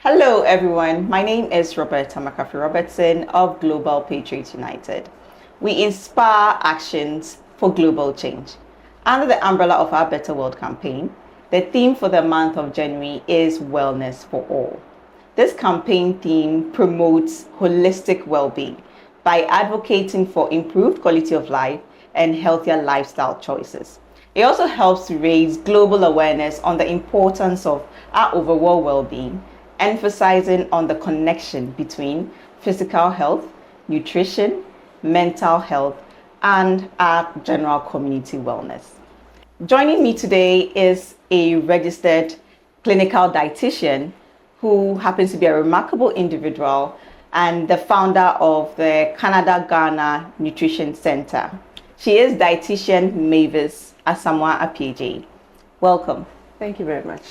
Hello, everyone. My name is Roberta McAfee Robertson of Global Patriots United. We inspire actions for global change. Under the umbrella of our Better World campaign, the theme for the month of January is Wellness for All. This campaign theme promotes holistic well-being by advocating for improved quality of life and healthier lifestyle choices. It also helps to raise global awareness on the importance of our overall well-being, emphasizing on the connection between physical health, nutrition, mental health, and our general community wellness. Joining me today is a registered clinical dietitian who happens to be a remarkable individual and the founder of the Canada-Ghana Nutrition Center. She is dietitian Mavis Asamoah Appiagyei. Welcome. Thank you very much.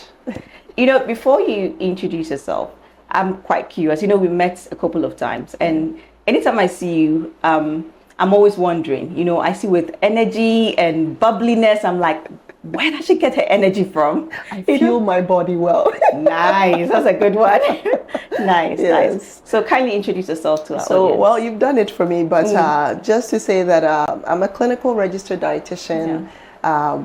Before you introduce yourself, I'm quite curious. We met a couple of times, and anytime I see you, I'm always wondering, I see with energy and bubbliness, I'm like, where does she get her energy from? I feel my body well. Nice. That's a good one. Nice, Yes. nice. So kindly introduce yourself to our So, audience. well, you've done it for me, but just to say that I'm a clinical registered dietitian,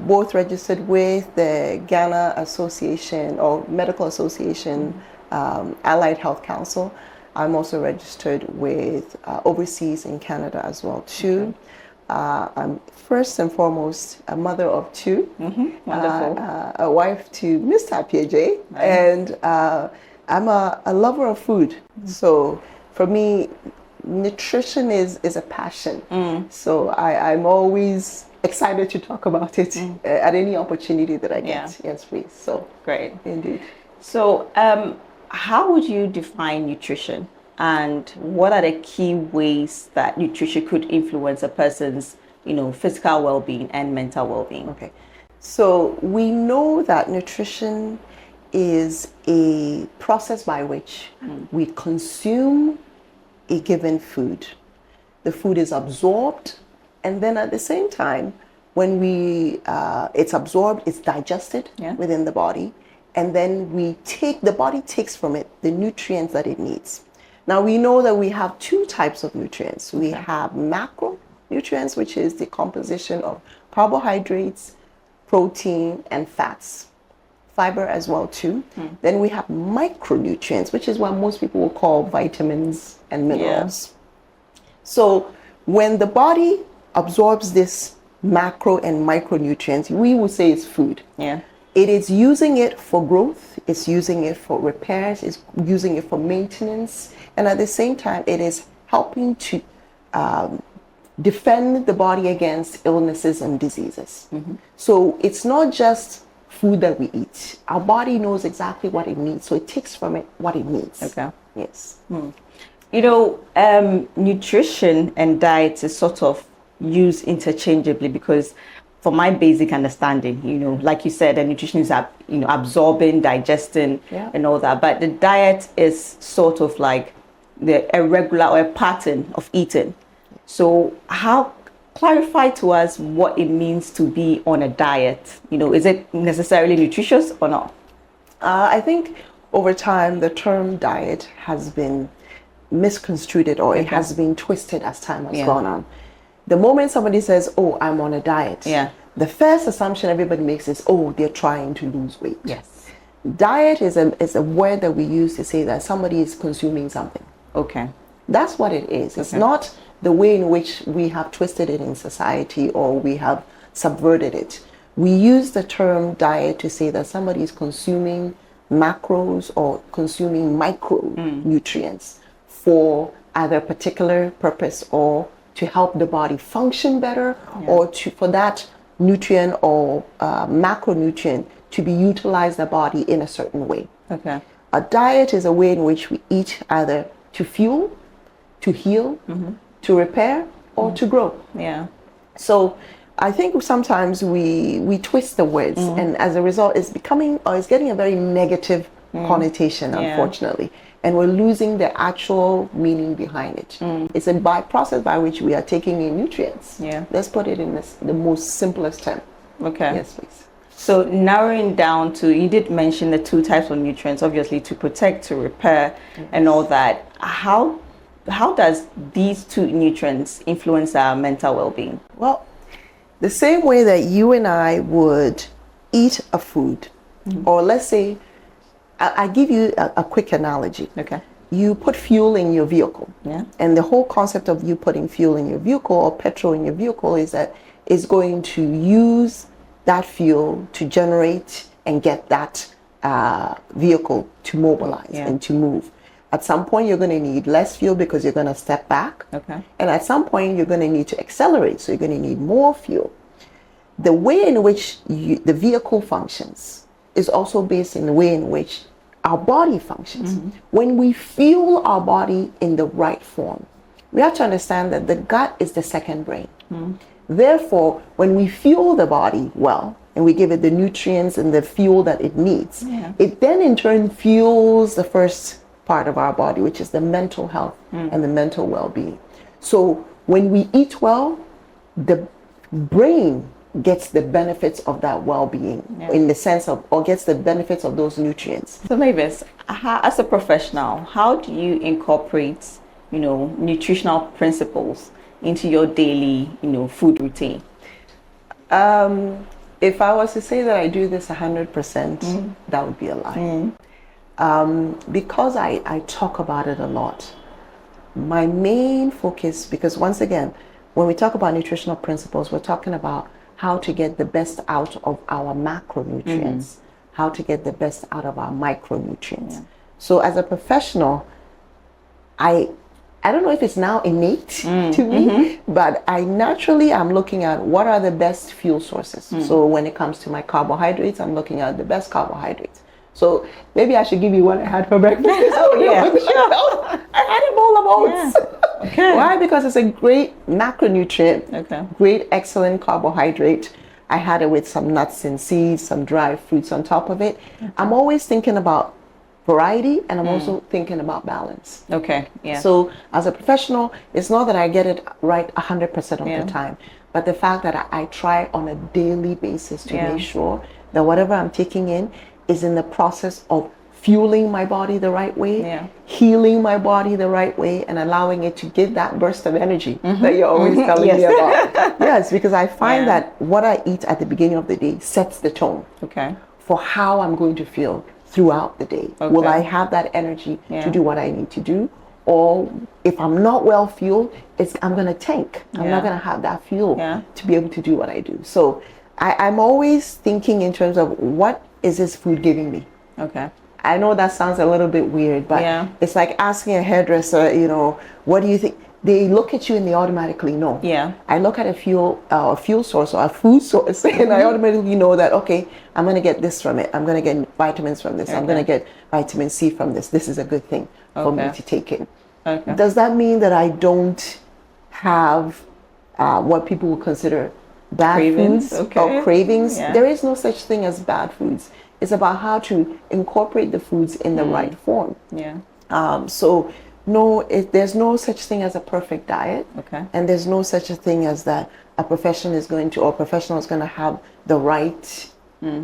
both registered with the Ghana Association or Medical Association, Allied Health Council. I'm also registered with overseas in Canada as well too. Okay. I'm first and foremost a mother of two, Wonderful. a wife to Mr. Appiagyei, Nice. and I'm a lover of food. So for me, nutrition is a passion. So I'm always excited to talk about it at any opportunity that I get. Yeah. Yes, please. So Great. indeed. So, how would you define nutrition, and what are the key ways that nutrition could influence a person's, physical well-being and mental well-being? Okay. So we know that nutrition is a process by which we consume a given food. The food is absorbed, and then at the same time, when it's absorbed, it's digested within the body, and then the body takes from it the nutrients that it needs. Now we know that we have two types of nutrients. We have macronutrients, which is the composition of carbohydrates, protein, and fats, fiber as well too. Then we have micronutrients, which is what most people will call vitamins and minerals. So when the body absorbs this macro and micronutrients, we would say it's food. Yeah. It is using it for growth, it's using it for repairs, it's using it for maintenance, and at the same time, it is helping to defend the body against illnesses and diseases. So it's not just food that we eat. Our body knows exactly what it needs, so it takes from it what it needs. Okay. Yes. Nutrition and diet is sort of used interchangeably because, for my basic understanding, like you said, the nutrition is absorbing, digesting, and all that. But the diet is sort of like a regular or a pattern of eating. So clarify to us what it means to be on a diet. Is it necessarily nutritious or not? I think over time the term diet has been misconstrued, or it has been twisted as time has gone on. The moment somebody says, "Oh, I'm on a diet," the first assumption everybody makes is, "Oh, they're trying to lose weight." Yes. Diet is a word that we use to say that somebody is consuming something. Okay. That's what it is. It's not the way in which we have twisted it in society or we have subverted it. We use the term diet to say that somebody is consuming macros or consuming micronutrients for either a particular purpose or to help the body function better, or for that nutrient or macronutrient to be utilized in the body in a certain way. Okay. A diet is a way in which we eat either to fuel, to heal, to repair, or to grow. Yeah. So I think sometimes we twist the words, and as a result, it's getting a very negative connotation, unfortunately. And we're losing the actual meaning behind it. It's a process by which we are taking in nutrients. Yeah. Let's put it in the most simplest term. Okay. Yes, please. So narrowing down to, you did mention the two types of nutrients, obviously to protect, to repair, and all that. How does these two nutrients influence our mental well-being? Well, the same way that you and I would eat a food, or let's say, I give you a quick analogy. Okay. You put fuel in your vehicle. Yeah. And the whole concept of you putting fuel in your vehicle or petrol in your vehicle is that it's going to use that fuel to generate and get that vehicle to mobilize and to move. At some point, you're going to need less fuel because you're going to step back. Okay. And at some point, you're going to need to accelerate. So you're going to need more fuel. The way in which the vehicle functions is also based in the way in which our body functions. When we fuel our body in the right form, we have to understand that the gut is the second brain. Therefore, when we fuel the body well, and we give it the nutrients and the fuel that it needs, it then in turn fuels the first part of our body, which is the mental health and the mental well-being. So when we eat well, the brain gets the benefits of that well-being in the sense of, or gets the benefits of those nutrients. So Mavis, as a professional, how do you incorporate, nutritional principles into your daily, food routine? If I was to say that I do this 100%, that would be a lie. Because I talk about it a lot, my main focus, because once again, when we talk about nutritional principles, we're talking about how to get the best out of our macronutrients, how to get the best out of our micronutrients. So as a professional, I don't know if it's now innate to me, but I naturally am looking at what are the best fuel sources. So when it comes to my carbohydrates, I'm looking at the best carbohydrates. So maybe I should give you what I had for breakfast. Oh yeah, sure. I had a bowl of oats. Yeah. Okay. Why? Because it's a great macronutrient, great, excellent carbohydrate. I had it with some nuts and seeds, some dry fruits on top of it. I'm always thinking about variety, and I'm also thinking about balance. Okay, yeah. So as a professional, it's not that I get it right 100% of the time, but the fact that I try on a daily basis to make sure that whatever I'm taking in is in the process of fueling my body the right way, healing my body the right way, and allowing it to give that burst of energy that you're always telling me about. Yes, because I find that what I eat at the beginning of the day sets the tone for how I'm going to feel throughout the day. Will I have that energy to do what I need to do? Or if I'm not well fueled, I'm going to tank. I'm not going to have that fuel to be able to do what I do. So I'm always thinking in terms of, what is this food giving me? Okay. I know that sounds a little bit weird, but it's like asking a hairdresser, what do you think? They look at you and they automatically know. Yeah. I look at a fuel source or a food source, and I automatically know that, okay, I'm going to get this from it. I'm going to get vitamins from this. I'm going to get vitamin C from this. This is a good thing for me to take in. Okay. Does that mean that I don't have what people would consider bad foods or cravings? There is no such thing as bad foods. It's about how to incorporate the foods in the right form. Yeah. So no, there's no such thing as a perfect diet. Okay. And there's no such a thing as that a professional is going to have the right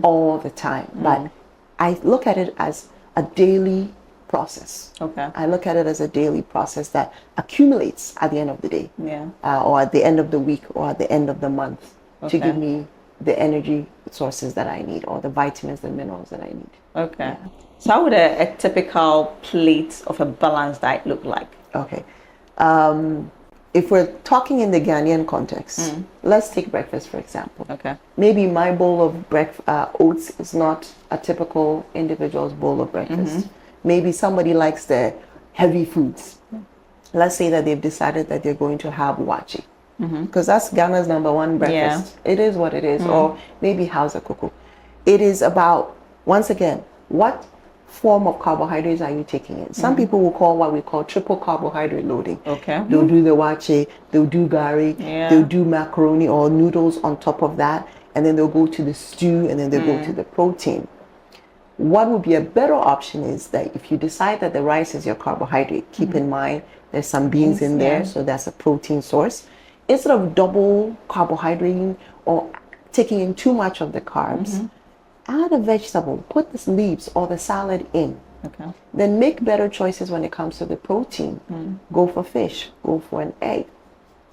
all the time. But I look at it as a daily process. Okay. I look at it as a daily process that accumulates at the end of the day. Yeah. Or at the end of the week, or at the end of the month, to give me the energy sources that I need, or the vitamins and minerals that I need. Okay. Yeah. So how would a typical plate of a balanced diet look like? Okay. If we're talking in the Ghanaian context, let's take breakfast, for example. Okay. Maybe my bowl of oats is not a typical individual's bowl of breakfast. Maybe somebody likes the heavy foods. Let's say that they've decided that they're going to have wachi, because that's Ghana's #1 breakfast. It is what it is. Or maybe hausa koko. It is about, once again, what form of carbohydrates are you taking in? Some people will call what we call triple carbohydrate loading. Okay. They'll do the wache, they'll do gari, they'll do macaroni or noodles on top of that, and then they'll go to the stew, and then they'll go to the protein. What would be a better option is that if you decide that the rice is your carbohydrate, keep in mind there's some beans in there, so that's a protein source. Instead of double carbohydrating or taking in too much of the carbs, add a vegetable, put the leaves or the salad in. Okay. Then make better choices when it comes to the protein. Go for fish, go for an egg.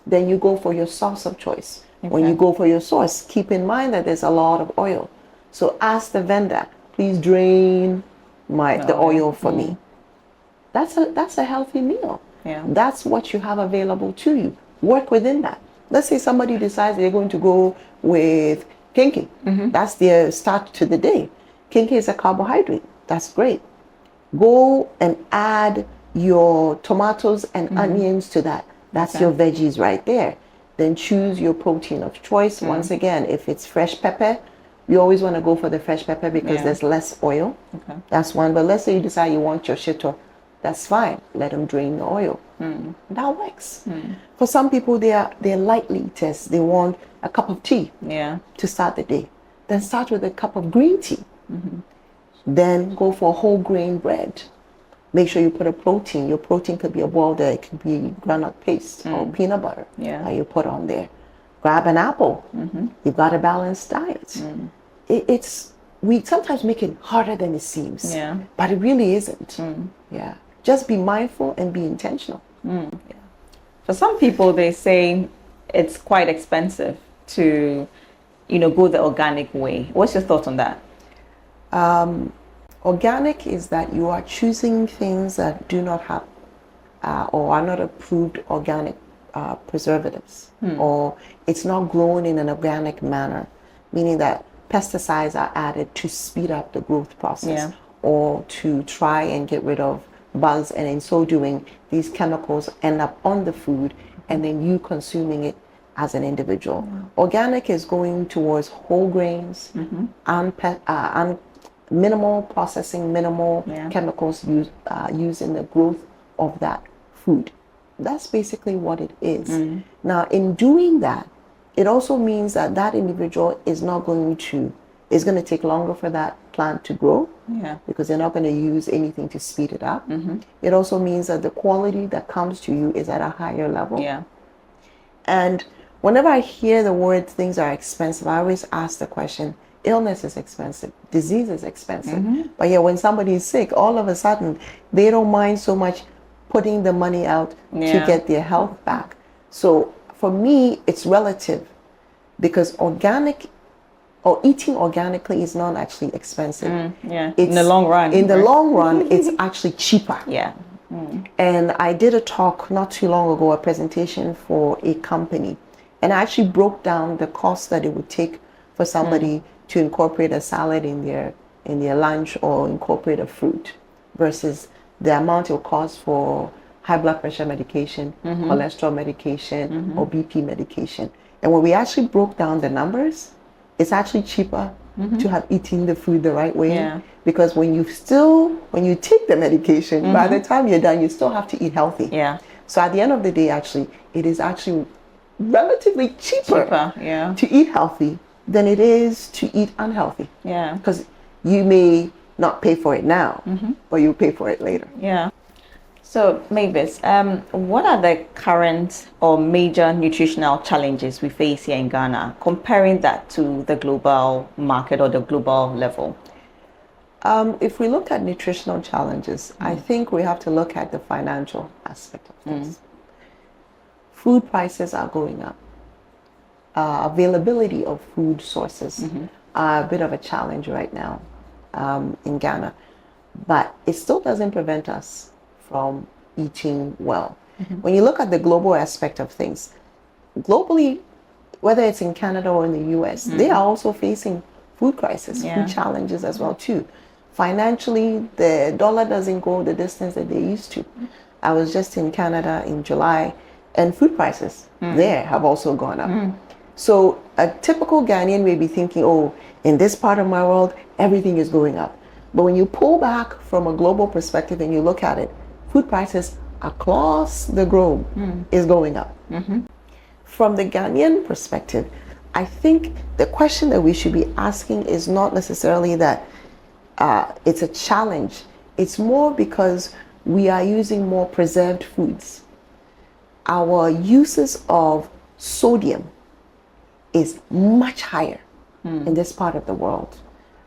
Then you go for your sauce of choice. Okay. When you go for your sauce, keep in mind that there's a lot of oil. So ask the vendor, please drain the oil for me. That's a healthy meal. Yeah. That's what you have available to you. Work within that. Let's say somebody decides they're going to go with kinky. That's their start to the day. Kinky is a carbohydrate. That's great. Go and add your tomatoes and onions to that. That's your veggies right there. Then choose your protein of choice. Once again, if it's fresh pepper, you always want to go for the fresh pepper because there's less oil. Okay. That's one. But let's say you decide you want your shito. That's fine. Let them drain the oil. That works. For some people, they're light eaters. They want a cup of tea to start the day. Then start with a cup of green tea. Then go for whole grain bread. Make sure you put a protein. Your protein could be a boiled egg, it could be groundnut paste or peanut butter that you put on there. Grab an apple. You've got a balanced diet. We sometimes make it harder than it seems, but it really isn't. Yeah, just be mindful and be intentional. For some people, they say it's quite expensive to, go the organic way. What's your thought on that? Organic is that you are choosing things that do not have or are not approved organic preservatives, or it's not grown in an organic manner, meaning that pesticides are added to speed up the growth process or to try and get rid of bugs, and in so doing, these chemicals end up on the food and then you consuming it as an individual. Organic is going towards whole grains and minimal processing, minimal chemicals used in the growth of that food. That's basically what it is. Now, in doing that, it also means that that individual is going to take longer for that plant to grow because they're not going to use anything to speed it up. It also means that the quality that comes to you is at a higher level. And whenever I hear the word things are expensive, I always ask the question, illness is expensive, disease is expensive. But when somebody is sick, all of a sudden, they don't mind so much putting the money out to get their health back. So for me, it's relative, because organic or eating organically is not actually expensive. In the long run. In the long run, it's actually cheaper. And I did a talk not too long ago, a presentation for a company, and I actually broke down the cost that it would take for somebody to incorporate a salad in their lunch or incorporate a fruit versus the amount it will cost for high blood pressure medication, cholesterol medication, or BP medication. And when we actually broke down the numbers, it's actually cheaper to have eaten the food the right way, because when you take the medication, by the time you're done, you still have to eat healthy. So at the end of the day, actually, it is actually relatively cheaper to eat healthy than it is to eat unhealthy. Because you may not pay for it now, but you'll pay for it later. So, Mavis, what are the current or major nutritional challenges we face here in Ghana, comparing that to the global market or the global level? If we look at nutritional challenges, I think we have to look at the financial aspect of things. Food prices are going up. Availability of food sources are a bit of a challenge right now in Ghana, but it still doesn't prevent us from eating well. When you look at the global aspect of things, globally, whether it's in Canada or in the US, they are also facing food crisis, food challenges as well too. Financially, the dollar doesn't go the distance that they used to. I was just in Canada in July, and food prices there have also gone up. So a typical Ghanaian may be thinking, oh, in this part of my world, everything is going up. But when you pull back from a global perspective and you look at it, food prices across the globe is going up. From the Ghanaian perspective, I think the question that we should be asking is not necessarily that it's a challenge. It's more because we are using more preserved foods. Our uses of sodium is much higher in this part of the world.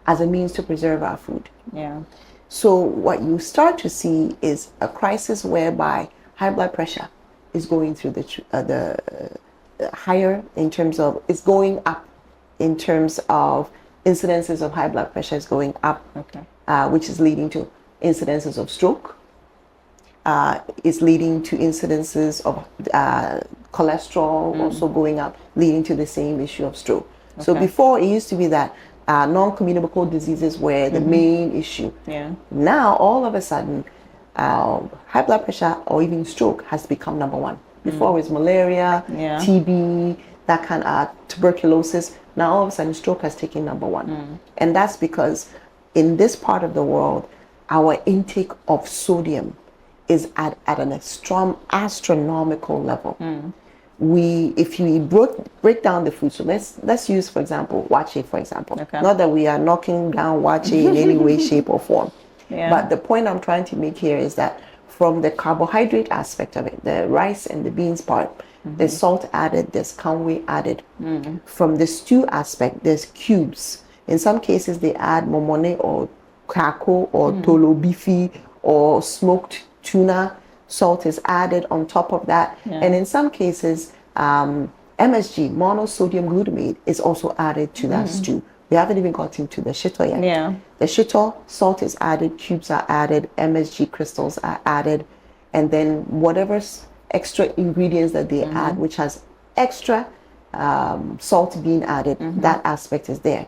as a means to preserve our food. Yeah. So what you start to see is a crisis whereby high blood pressure is going through the higher in terms of, it's going up in terms of incidences of high blood pressure is going up, Okay. which is leading to incidences of stroke, is leading to incidences of cholesterol also going up, leading to the same issue of stroke. So before it used to be that non-communicable diseases were the main issue. Yeah. Now all of a sudden, high blood pressure or even stroke has become number one. Before it was malaria, TB, that kind of tuberculosis. Now all of a sudden stroke has taken number one. And that's because in this part of the world, our intake of sodium is at an astronomical level. If you break down the food, so let's use, for example, wache, for example. Not that we are knocking down wache in any way, shape, or form. But the point I'm trying to make here is that from the carbohydrate aspect of it, the rice and the beans part, there's salt added, there's kanwe added. From the stew aspect, there's cubes. In some cases, they add momone or kako or tolo bifi or smoked tuna. Salt is added on top of that. And in some cases, MSG, monosodium glutamate, is also added to that stew. We haven't even gotten to the shito yet. The shito, salt is added, cubes are added, MSG crystals are added, and then whatever extra ingredients that they add, which has extra salt being added, that aspect is there.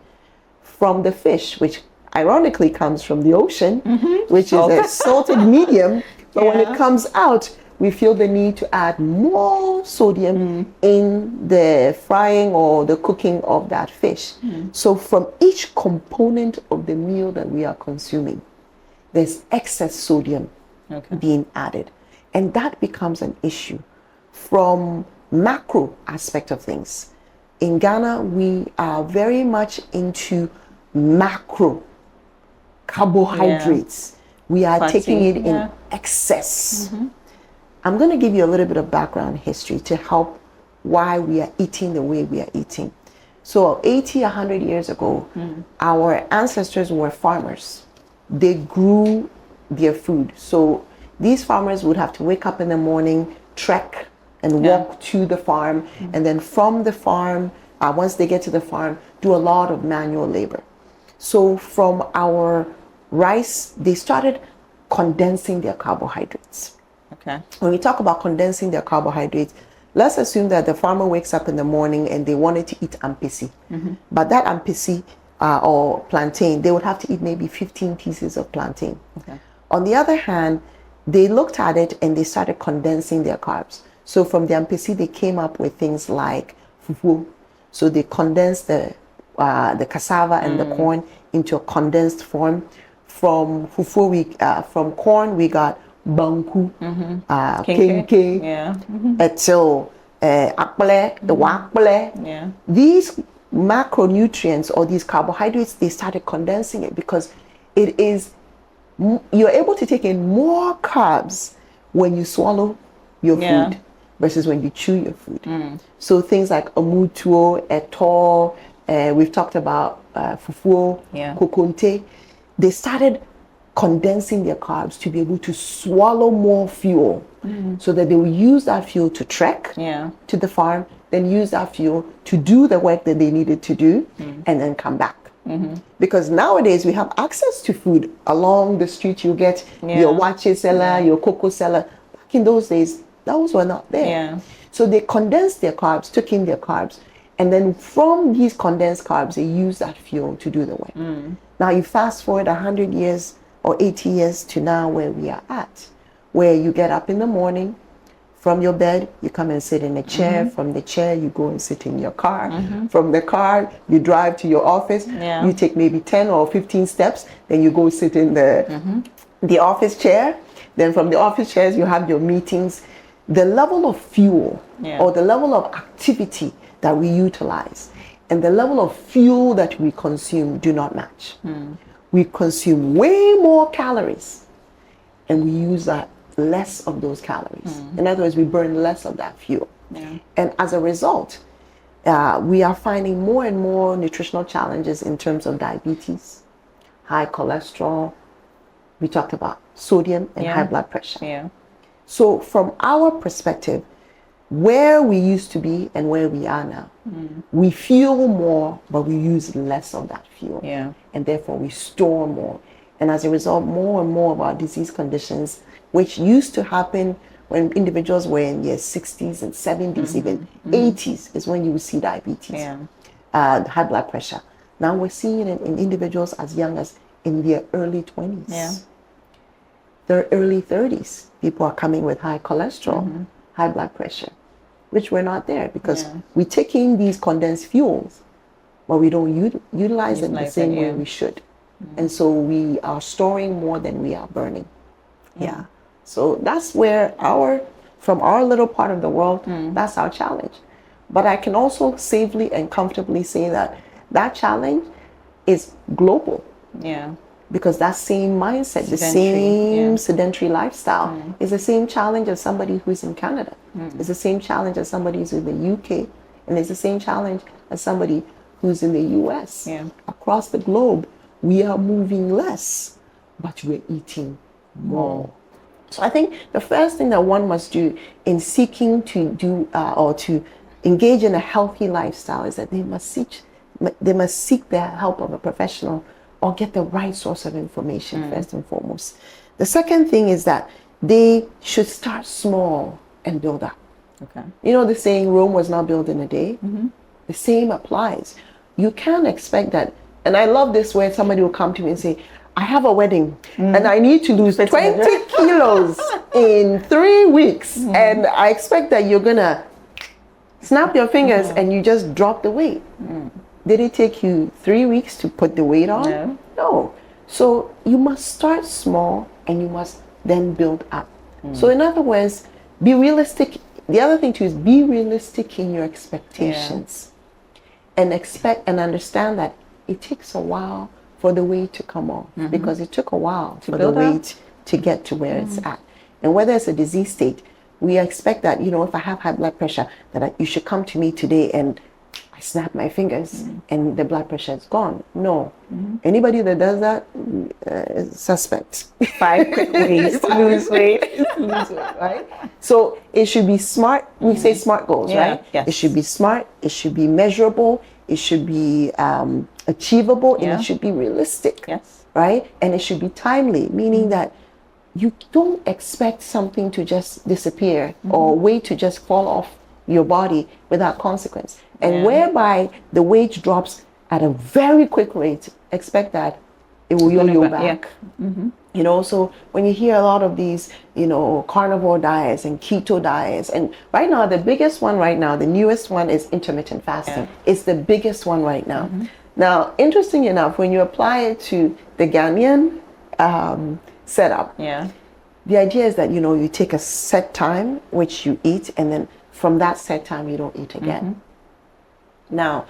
From the fish, which ironically comes from the ocean, which is a salted medium, but when it comes out, we feel the need to add more sodium in the frying or the cooking of that fish. So from each component of the meal that we are consuming, there's excess sodium being added. And that becomes an issue. From macro aspect of things, in Ghana, we are very much into macro carbohydrates. We are taking it in excess. I'm going to give you a little bit of background history to help why we are eating the way we are eating. So 80, 100 years ago, our ancestors were farmers. They grew their food. So these farmers would have to wake up in the morning, trek and walk to the farm. And then from the farm, once they get to the farm, do a lot of manual labor. So from our rice, they started condensing their carbohydrates. When we talk about condensing their carbohydrates, let's assume that the farmer wakes up in the morning and they wanted to eat ampesi. But that ampesi or plantain, they would have to eat maybe 15 pieces of plantain. On the other hand, they looked at it and they started condensing their carbs. So from the ampesi, they came up with things like fufu. So they condensed the cassava and the corn into a condensed form. From fufu, from corn, we got banku, kenke, etil, akple, the wakple. These macronutrients or these carbohydrates, they started condensing it because it is, you're able to take in more carbs when you swallow your food versus when you chew your food. So things like amutuo, eto, we've talked about fufu, kokonte, they started condensing their carbs to be able to swallow more fuel so that they will use that fuel to trek to the farm, then use that fuel to do the work that they needed to do and then come back. Because nowadays we have access to food along the street. You get your wache seller, your cocoa seller. Back in those days, those were not there. So they condensed their carbs, took in their carbs, and then from these condensed carbs, they use that fuel to do the work. Now you fast forward 100 years or 80 years to now where we are at, where you get up in the morning, from your bed, you come and sit in a chair. From the chair, you go and sit in your car. From the car, you drive to your office. You take maybe 10 or 15 steps, then you go sit in the office chair. Then from the office chairs, you have your meetings. The level of fuel or the level of activity that we utilize and the level of fuel that we consume do not match. We consume way more calories and we use less of those calories. In other words, we burn less of that fuel. And as a result, we are finding more and more nutritional challenges in terms of diabetes, high cholesterol. We talked about sodium and high blood pressure. Yeah. So from our perspective, where we used to be and where we are now, we fuel more, but we use less of that fuel. Yeah. And therefore we store more. And as a result, more and more of our disease conditions, which used to happen when individuals were in their 60s and 70s, even 80s, is when you would see diabetes, high blood pressure. Now we're seeing it in individuals as young as in their early 20s. Yeah. Their early 30s, people are coming with high cholesterol, high blood pressure, which we're not there because we take in these condensed fuels, but we don't utilize them the same way we should. And so we are storing more than we are burning. Yeah. So that's where from our little part of the world, that's our challenge. But I can also safely and comfortably say that challenge is global. Yeah. Because that same mindset, the same sedentary lifestyle is the same challenge as somebody who's in Canada. It's the same challenge as somebody who's in the UK. And it's the same challenge as somebody who's in the US. Yeah. Across the globe, we are moving less, but we're eating more. So I think the first thing that one must do in seeking to do or to engage in a healthy lifestyle is that they must seek the help of a professional or get the right source of information first and foremost. The second thing is that they should start small and build up. Okay. You know the saying, Rome was not built in a day? The same applies. You can't expect that. And I love this where somebody will come to me and say, I have a wedding and I need to lose 20 kilos in 3 weeks. And I expect that you're going to snap your fingers and you just drop the weight. Did it take you 3 weeks to put the weight on? No. So you must start small and you must then build up. So in other words, be realistic. The other thing too is be realistic in your expectations and expect and understand that it takes a while for the weight to come off because it took a while for the weight to get to where it's at. And whether it's a disease state, we expect that, if I have high blood pressure, that you should come to me today and I snap my fingers and the blood pressure is gone. No. Anybody that does that is suspect. 5 quick ways to lose weight. Right? So it should be smart. We say smart goals, right? Yes. It should be smart. It should be measurable. It should be achievable, and it should be realistic. Yes. Right? And it should be timely, meaning that you don't expect something to just disappear or weight to just fall off your body without consequence. And whereby the weight drops at a very quick rate, expect that it will yo-yo back. So when you hear a lot of these, carnivore diets and keto diets, and right now, the biggest one right now, the newest one is intermittent fasting. It's the biggest one right now. Now, interesting enough, when you apply it to the Ghanaian setup, the idea is that, you take a set time which you eat, and then from that set time, you don't eat again. Now,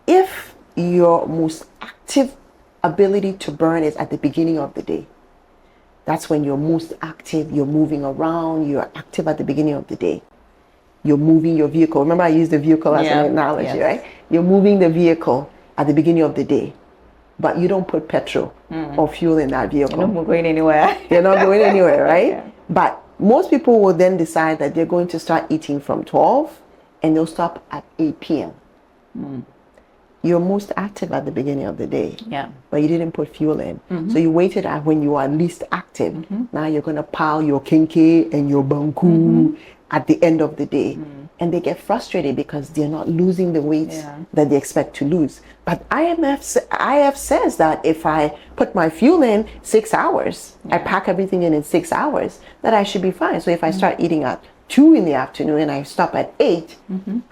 if your most active ability to burn is at the beginning of the day, that's when you're most active, you're moving around, you're active at the beginning of the day. You're moving your vehicle. Remember I used the vehicle as an analogy, right? You're moving the vehicle at the beginning of the day, but you don't put petrol or fuel in that vehicle. You're not going anywhere. You're not going anywhere, right? But most people will then decide that they're going to start eating from 12 and they'll stop at 8 p.m. You're most active at the beginning of the day, but you didn't put fuel in. So you waited at when you are least active. Now you're going to pile your kenke and your banku at the end of the day. And they get frustrated because they're not losing the weight that they expect to lose. But IF says that if I put my fuel in 6 hours, I pack everything in 6 hours, that I should be fine. So if I start eating at 2 in the afternoon and I stop at 8,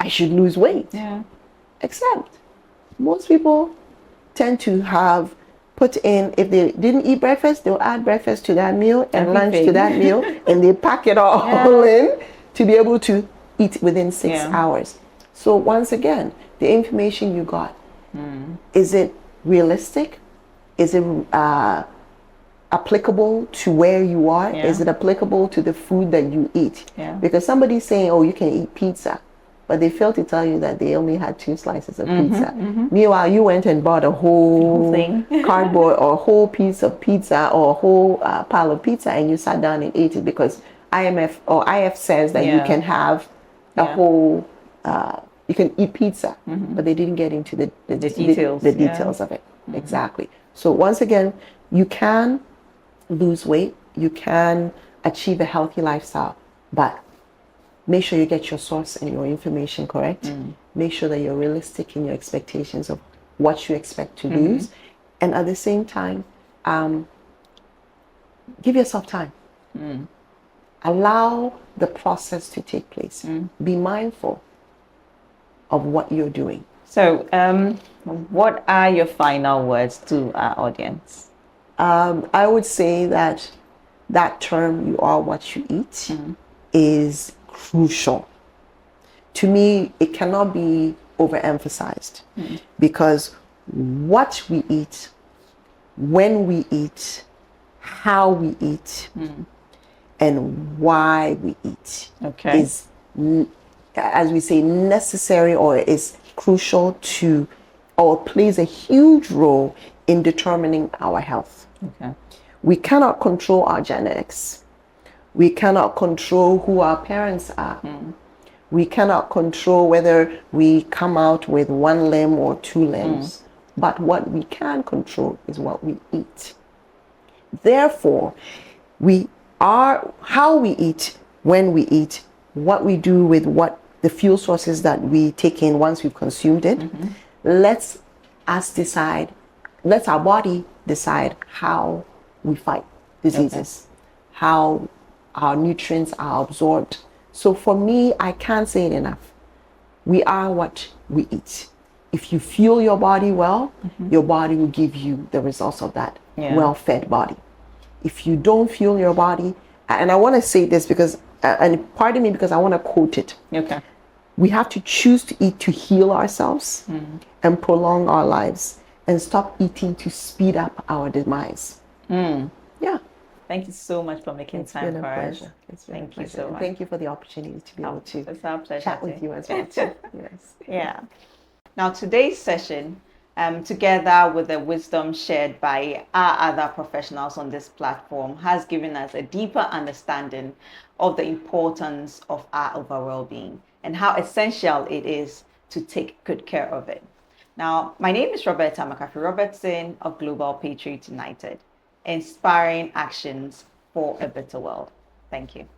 I should lose weight. Except most people tend to have put in, if they didn't eat breakfast, they'll add breakfast to that meal and lunch to that meal, and they pack it all in to be able to eat within 6 hours. So once again, the information you got, is it realistic? Is it applicable to where you are? Is it applicable to the food that you eat? Because somebody's saying, oh, you can eat pizza. but they fail to tell you that they only had 2 slices of pizza. Meanwhile, you went and bought a whole thing. cardboard or a whole piece of pizza or a whole pile of pizza, and you sat down and ate it because IMF or IF says that you can have a whole, you can eat pizza, but they didn't get into the details. The details of it. Exactly. So once again, you can lose weight, you can achieve a healthy lifestyle, but make sure you get your source and your information correct. Make sure that you're realistic in your expectations of what you expect to lose. And at the same time, give yourself time. Allow the process to take place. Be mindful of what you're doing. So, what are your final words to our audience? I would say that term, you are what you eat, is crucial. To me, it cannot be overemphasized because what we eat, when we eat, how we eat, and why we eat is, as we say, necessary or is crucial to, or plays a huge role in determining our health. We cannot control our genetics. We cannot control who our parents are. We cannot control whether we come out with 1 limb or 2 limbs. But what we can control is what we eat. Therefore, we are how we eat, when we eat, what we do with what the fuel sources that we take in once we've consumed it. Let's our body decide how we fight diseases, how our nutrients are absorbed. So for me, I can't say it enough. We are what we eat. If you fuel your body well, your body will give you the results of that well-fed body. If you don't fuel your body, and I want to say this because, and pardon me because I want to quote it. We have to choose to eat to heal ourselves and prolong our lives, and stop eating to speed up our demise. Yeah. Thank you so much for making time for us. Thank you so much. Thank you for the opportunity to be able to chat with you as well. Yeah. Now, today's session, together with the wisdom shared by our other professionals on this platform, has given us a deeper understanding of the importance of our overall being and how essential it is to take good care of it. Now, my name is Roberta McAfee-Robertson of Global Patriots United, inspiring actions for a better world. Thank you.